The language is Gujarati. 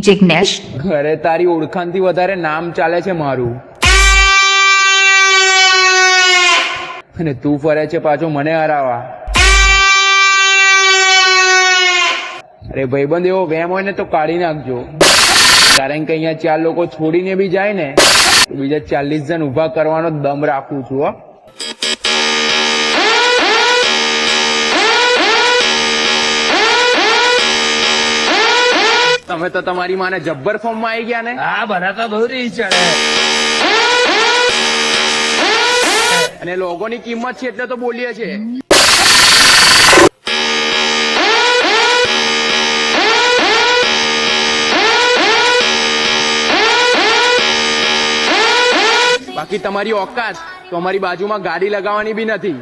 જિગ્નેશ. ઘરે તારી ઓળખાણથી વધારે નામ ચાલે છે મારું, અને તું ફરે છે પાછો મને હરાવા. અરે ભાઈબંધ, એવો વેમ હોય ને તો કાઢી નાખજો, કારણ કે અહીંયા 4 લોકો છોડીને બી જાય ને તો બીજા 40 જણ ઉભા કરવાનો દમ રાખું છું. હો, તમે તો તમારી માને જબ્બર ફોર્મમાં આવી ગયા ને. હા, બધા તો બહુ રીસ ચડે. અને લોગોની કિંમત છે એટલે તો બોલીએ છે. બાકી તમારી ઓકાત તો અમારી બાજુમાં ગાડી લગાવવાની બી નથી.